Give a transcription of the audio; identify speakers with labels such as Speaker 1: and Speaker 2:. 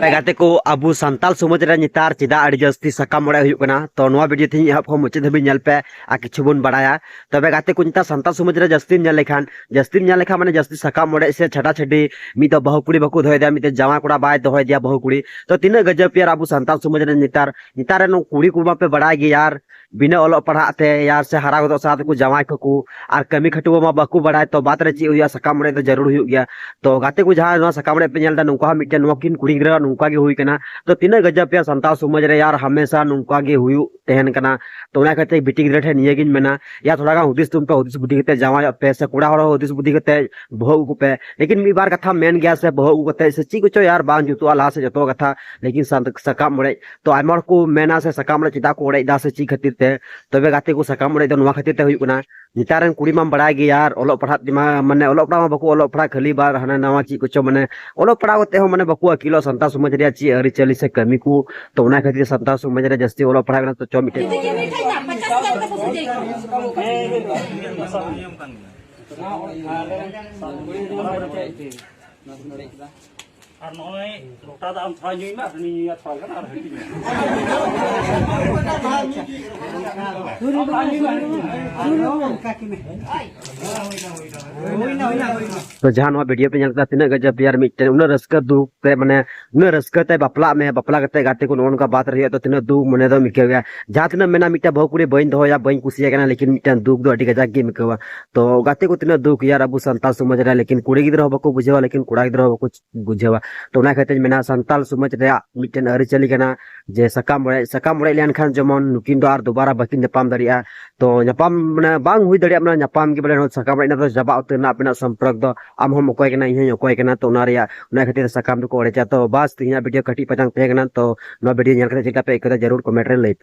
Speaker 1: गाते को अबू संताल समाज रे नितार चिदा अड़ी जस्ती सकाम मोड़े हुयुक कना तो नोआ वीडियो थी एहब खो मुचाद धाबी नेल पे आ किछु बन बड़ाया तबे गाते को निता संताल समाज रे जस्ती नेल लेखान माने जस्ती सकाम मोड़े से छटा छटी मी तो बहु कुड़ी बकु धोय दिया मी जावा कुड़ा बाय दोय दिया बहु कुड़ी तो तीना गजब यार अबू संताल समाज रे नितार नो कुड़ी कुबा पे बड़ा गे यार बिना ओलो पढ़ाते यार से हरा गदो साथ को जावाई को और कमी खटुआ मा बकु बड़ा तो बात रे ची हुया सकाम मोड़े तो जरूर हुयुक गया तो गाते को जहां सकाम मोड़े पे नेलदा नुका मिटे नोकिन कुड़ी गिरा नुका गे हुई कना तो तीना गजब या संताल समाज रे यार हमेशा नुका गे हुयु तेहन कना तो उना कहते बिटी गिरा ठे निये गिन मेना या थोड़ा गा हुदिस तुम पे हुदिस बुद्धि कते जावा पे से कुड़ा हरो हुदिस बुद्धि कते बहु को पे लेकिन मी बार कथा मेन गया से बहु कते से ची कुछ यार बांग जुतु आला से जतो कथा लेकिन सकाम मोड़े तो आइमर को मेना से सकाम मोड़े चिता को ओड़े दा से ची खातिर ते तबे गाते को सकाम मोड़े दो नुवा खातिर ते हुयु कना नितारन कुड़ी मा बड़ा गे यार ओलो पढ़ा माने ओलो पढ़ा बको ओलो पढ़ा खाली बार हना नवा ची कुछ माने ओलो पढ़ा होते हो माने बको अकिलो संता समाज रे ची अरि चली से कमी को तो उना खातिर संता समाज रे जस्ती ओलो पढ़ा गना तो चो मिटे
Speaker 2: আর নয় লোটা দাম ছয় নিই না আপনি নিয়ে ছয় না আর হেঁটে
Speaker 1: तो जहां वीडियो पे जनता तीना गजब यार मिटे उन रस्क दुख ते माने उन रस्क ते बापला में बापला कते गाते को नोन का बात रही तो तीना दुख मने दो मिके गया जहां तीना मेना मिटा बहु कुड़ी बइन दो या बइन कुसिया कना लेकिन मिटा दुख दो अडी गजब गे मिकवा तो गाते को तीना दुख यार अबू संताल समाज रे लेकिन कुड़ी गिद्रो बको बुझेवा लेकिन कुड़ा गिद्रो बको बुझेवा तो उना कहते मेना संताल समाज रे मिटन अरि चली कना जे सकाम मोड़े लेन खान जमन नुकिन दो आर दोबारा बकिन नपाम दरिया तो नपाम माने बांग हुई दरिया माने नपाम के बोले सकाम मोड़े ना तो जबा उतना अपना संपर्क दो आम हम कोई कना इहे कोई कना तो उना रिया उना खातिर सकाम को ओड़े चा तो बस तिना वीडियो कटी पतंग पे कना तो नो वीडियो नेल कते चिका पे एक जरूर कमेंट रे लई पे।